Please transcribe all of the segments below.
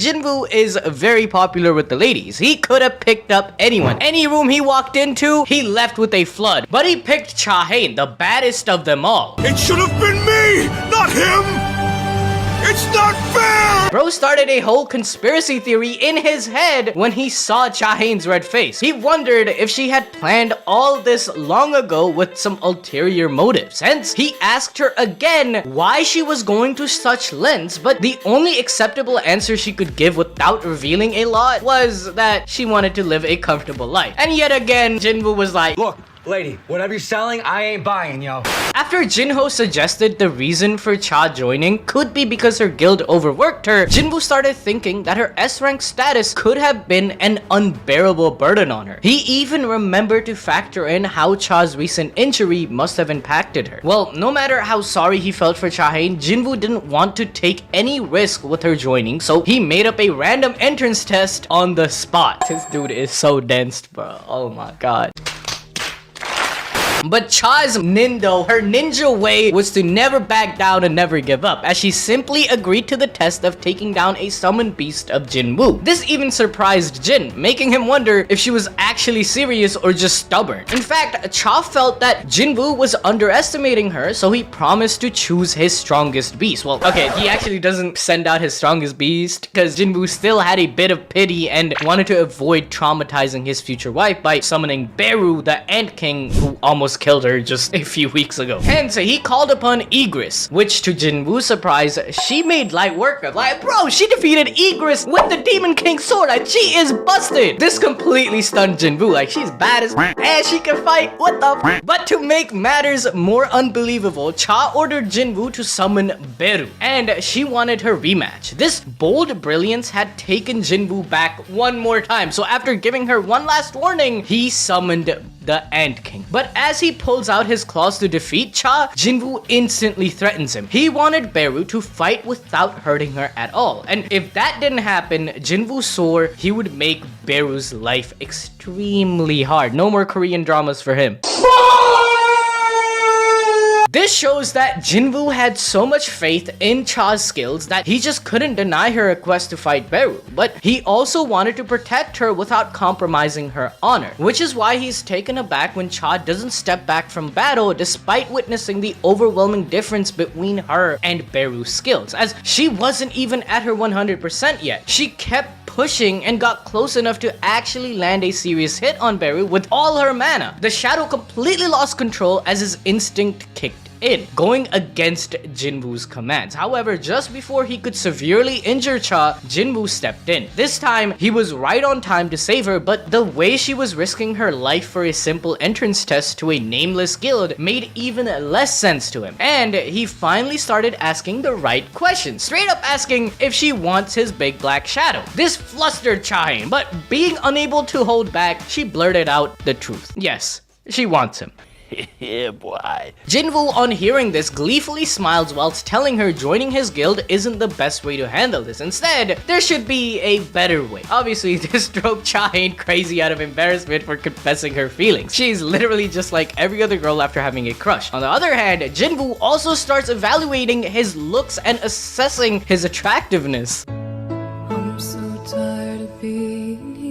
Jinwoo is very popular with the ladies. He could have picked up anyone. Any room he walked into, he left with a flood. But he picked Cha Hae-In, the baddest of them all. It should have been me, not him! It's not fair! Bro started a whole conspiracy theory in his head when he saw Cha Hae-In's red face. He wondered if she had planned all this long ago with some ulterior motives. Hence, he asked her again why she was going to such lengths, but the only acceptable answer she could give without revealing a lot was that she wanted to live a comfortable life. And yet again, Jinwoo was like, Look, lady, whatever you're selling, I ain't buying, yo. After Jinho suggested the reason for Cha joining could be because her guild overworked her, Jinwoo started thinking that her S-rank status could have been an unbearable burden on her. He even remembered to factor in how Cha's recent injury must have impacted her. Well, no matter how sorry he felt for Cha Hae-In, Jinwoo didn't want to take any risk with her joining, so he made up a random entrance test on the spot. This dude is so dense, bro. Oh my god. But Cha's nindo, her ninja way, was to never back down and never give up, as she simply agreed to the test of taking down a summoned beast of Jinwoo. This even surprised Jin, making him wonder if she was actually serious or just stubborn. In fact, Cha felt that Jinwoo was underestimating her, so he promised to choose his strongest beast. Well, okay, he actually doesn't send out his strongest beast, because Jinwoo still had a bit of pity and wanted to avoid traumatizing his future wife by summoning Beru, the Ant King, who almost killed her just a few weeks ago. Hence, he called upon Igris, which to Jinwoo's surprise, she made light work of. Like, bro, she defeated Igris with the Demon King's sword. Like, she is busted. This completely stunned Jinwoo. Like, she's bad as and she can fight. What the But to make matters more unbelievable, Cha ordered Jinwoo to summon Beru, and she wanted her rematch. This bold brilliance had taken Jinwoo back one more time. So after giving her one last warning, he summoned the Ant King. But as he pulls out his claws to defeat Cha, Jinwoo instantly threatens him. He wanted Beru to fight without hurting her at all. And if that didn't happen, Jinwoo swore he would make Beru's life extremely hard. No more Korean dramas for him. This shows that Jinwoo had so much faith in Cha's skills that he just couldn't deny her request to fight Beru, but he also wanted to protect her without compromising her honor, which is why he's taken aback when Cha doesn't step back from battle despite witnessing the overwhelming difference between her and Beru's skills, as she wasn't even at her 100% yet. She kept pushing and got close enough to actually land a serious hit on Beru with all her mana. The shadow completely lost control as his instinct kicked in, going against Jinwoo's commands. However, just before he could severely injure Cha, Jinwoo stepped in. This time, he was right on time to save her, but the way she was risking her life for a simple entrance test to a nameless guild made even less sense to him. And he finally started asking the right questions, straight up asking if she wants his big black shadow. This flustered Cha Hae-In, but being unable to hold back, she blurted out the truth. Yes, she wants him. Yeah, boy. Jinwoo, on hearing this, gleefully smiles whilst telling her joining his guild isn't the best way to handle this. Instead, there should be a better way. Obviously, this drove Cha Hae-In crazy out of embarrassment for confessing her feelings. She's literally just like every other girl after having a crush. On the other hand, Jinwoo also starts evaluating his looks and assessing his attractiveness. I'm so tired of being here.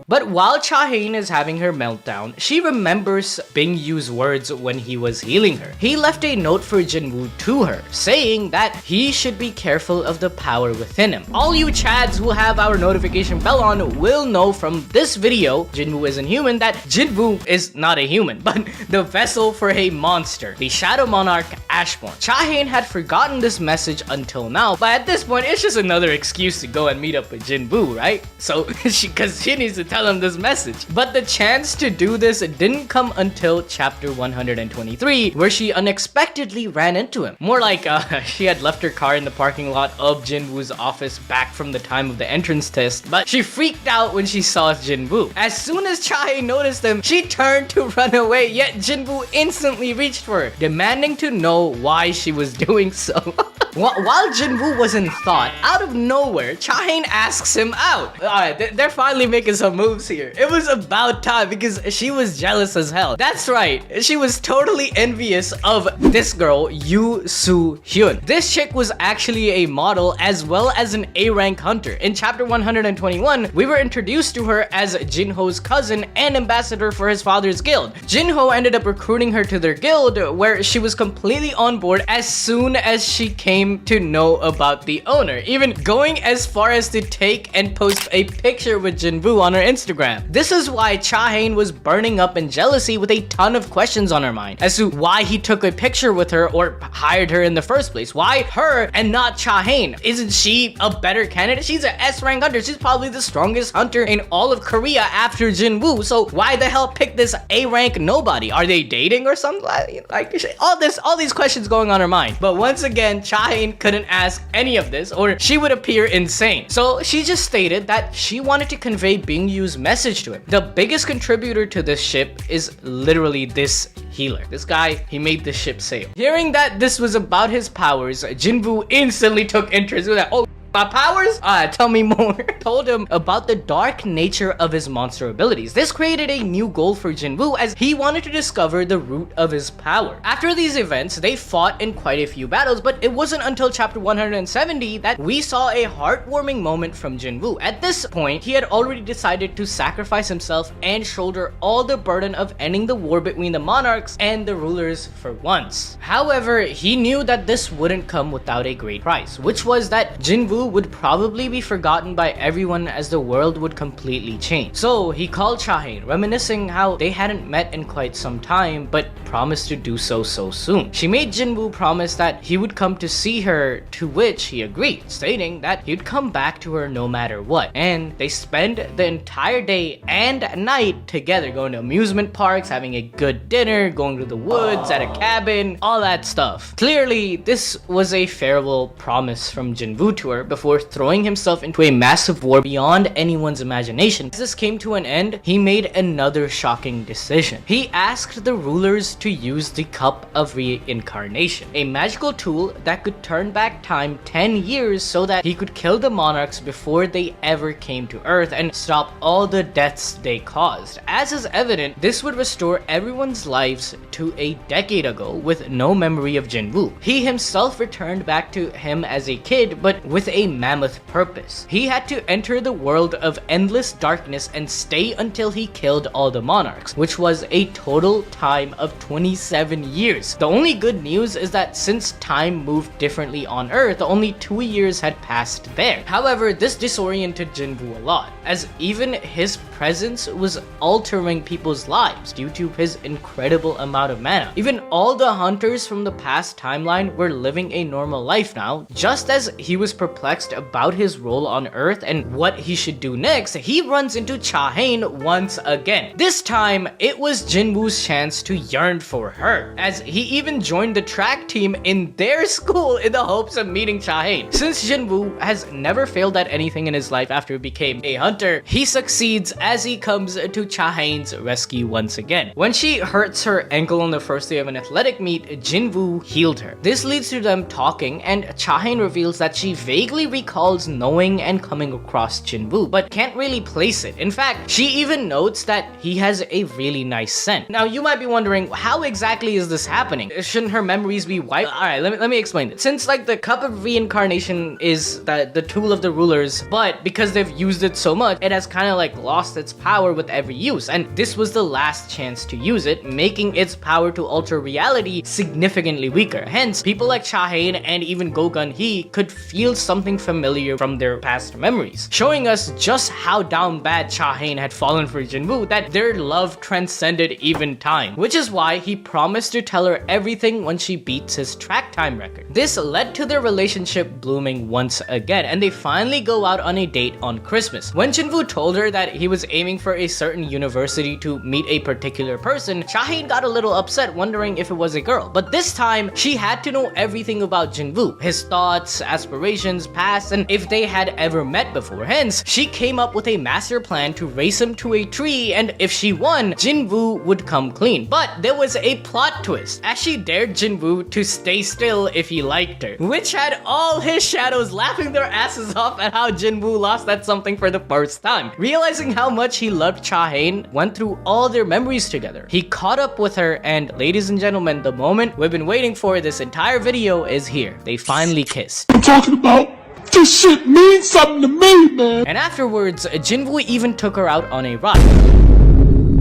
But while Cha Hae-In is having her meltdown, she remembers Bingyu's words when he was healing her. He left a note for Jinwoo to her, saying that he should be careful of the power within him. All you Chads who have our notification bell on will know from this video, Jinwoo isn't human, that Jinwoo is not a human, but the vessel for a monster, the Shadow Monarch Ashborn. Cha Hae-In had forgotten this message until now, but at this point, it's just another excuse to go and meet up with Jinwoo, right? So, because she needs to tell him this message. But the chance to do this didn't come until chapter 123, where she unexpectedly ran into him. More like she had left her car in the parking lot of Jinwoo's office back from the time of the entrance test, but she freaked out when she saw Jinwoo. As soon as Cha Hae-In noticed him, she turned to run away, yet Jinwoo instantly reached for her, demanding to know why she was doing so. While Jinwoo was in thought, out of nowhere, Cha Hae-In asks him out. Alright, they're finally making some moves here. It was about time because she was jealous as hell. That's right, she was totally envious of this girl, Yoo Soo-hyun. This chick was actually a model as well as an A-rank hunter. In chapter 121, we were introduced to her as Jinho's cousin and ambassador for his father's guild. Jinho ended up recruiting her to their guild, where she was completely on board as soon as she came to know about the owner, even going as far as to take and post a picture with Jinwoo on her Instagram. This is why Cha Hae-In was burning up in jealousy with a ton of questions on her mind as to why he took a picture with her or hired her in the first place. Why her and not Cha Hae-In? Isn't she a better candidate? She's an S-rank hunter. She's probably the strongest hunter in all of Korea after Jinwoo. So why the hell pick this A-rank nobody? Are they dating or something? Like all these questions going on her mind. But once again, Cha Hae-In couldn't ask any of this or she would appear insane. So she just stated that she wanted to convey Bing Yu's message to him. The biggest contributor to this ship is literally this healer. This guy, he made the ship sail. Hearing that this was about his powers, Jinwoo instantly took interest with that. Oh, my powers? Tell me more. Told him about the dark nature of his monster abilities. This created a new goal for Jinwoo as he wanted to discover the root of his power. After these events, they fought in quite a few battles, but it wasn't until chapter 170 that we saw a heartwarming moment from Jinwoo. At this point, he had already decided to sacrifice himself and shoulder all the burden of ending the war between the monarchs and the rulers for once. However, he knew that this wouldn't come without a great price, which was that Jinwoo would probably be forgotten by everyone as the world would completely change. So he called Cha Hae-In, reminiscing how they hadn't met in quite some time but promised to do so soon. She made Jinwoo promise that he would come to see her, to which he agreed, stating that he'd come back to her no matter what. And they spend the entire day and night together, going to amusement parks, having a good dinner, going to the woods, at a cabin, all that stuff. Clearly, this was a farewell promise from Jinwoo to her before throwing himself into a massive war beyond anyone's imagination. As this came to an end, he made another shocking decision. He asked the rulers to use the Cup of Reincarnation, a magical tool that could turn back time 10 years so that he could kill the monarchs before they ever came to Earth and stop all the deaths they caused. As is evident, this would restore everyone's lives to a decade ago with no memory of Jinwoo. He himself returned back to him as a kid, but with a mammoth purpose. He had to enter the world of endless darkness and stay until he killed all the monarchs, which was a total time of 27 years. The only good news is that since time moved differently on Earth, only 2 years had passed there. However, this disoriented Jinwoo a lot, as even his presence was altering people's lives due to his incredible amount of mana. Even all the hunters from the past timeline were living a normal life now. Just as he was perplexed about his role on Earth and what he should do next, he runs into Cha Hae-In once again. This time, it was Jinwoo's chance to yearn for her, as he even joined the track team in their school in the hopes of meeting Cha Hae-In. Since Jinwoo has never failed at anything in his life after he became a hunter, he succeeds as he comes to Cha Hae-In's rescue once again. When she hurts her ankle on the first day of an athletic meet, Jinwoo healed her. This leads to them talking, and Cha Hae-In reveals that she vaguely recalls knowing and coming across Jinwoo, but can't really place it. In fact, she even notes that he has a really nice scent. Now, you might be wondering, how exactly is this happening? Shouldn't her memories be wiped? Alright, let me explain it. Since like the Cup of Reincarnation is the tool of the rulers, but because they've used it so much, it has kind of like lost its power with every use, and this was the last chance to use it, making its power to alter reality significantly weaker. Hence, people like Cha Hae-In and even Go-Gun-hee could feel something familiar from their past memories, showing us just how down bad Cha Hae-In had fallen for Jinwoo, that their love transcended even time, which is why he promised to tell her everything when she beats his track time record. This led to their relationship blooming once again, and they finally go out on a date on Christmas. When Jinwoo told her that he was was aiming for a certain university to meet a particular person, Cha Hae-In got a little upset wondering if it was a girl. But this time, she had to know everything about Jinwoo, his thoughts, aspirations, past, and if they had ever met before. Hence, she came up with a master plan to race him to a tree, and if she won, Jinwoo would come clean. But there was a plot twist, as she dared Jinwoo to stay still if he liked her, which had all his shadows laughing their asses off at how Jinwoo lost at something for the first time. Realizing how much he loved Cha Hae-In, went through all their memories together. He caught up with her, and ladies and gentlemen, the moment we've been waiting for this entire video is here. They finally kissed. I'm talking about this shit means something to me, man. And afterwards, Jinwoo even took her out on a ride.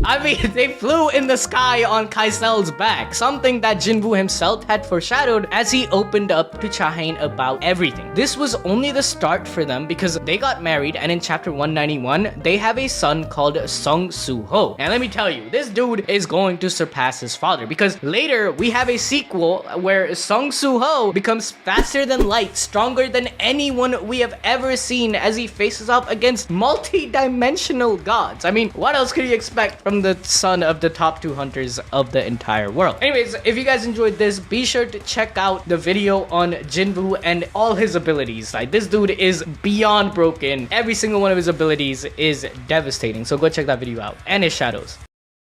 I mean, they flew in the sky on Kaisel's back, something that Jinwoo himself had foreshadowed as he opened up to Cha Hae-In about everything. This was only the start for them because they got married, and in chapter 191, they have a son called Sung Soo-ho. And let me tell you, this dude is going to surpass his father, because later we have a sequel where Sung Soo-ho becomes faster than light, stronger than anyone we have ever seen as he faces off against multi-dimensional gods. I mean, what else could you expect from the son of the top 2 hunters of the entire world? Anyways, if you guys enjoyed this, be sure to check out the video on Jinwoo and all his abilities. Like, this dude is beyond broken. Every single one of his abilities is devastating, so go check that video out. And his shadows.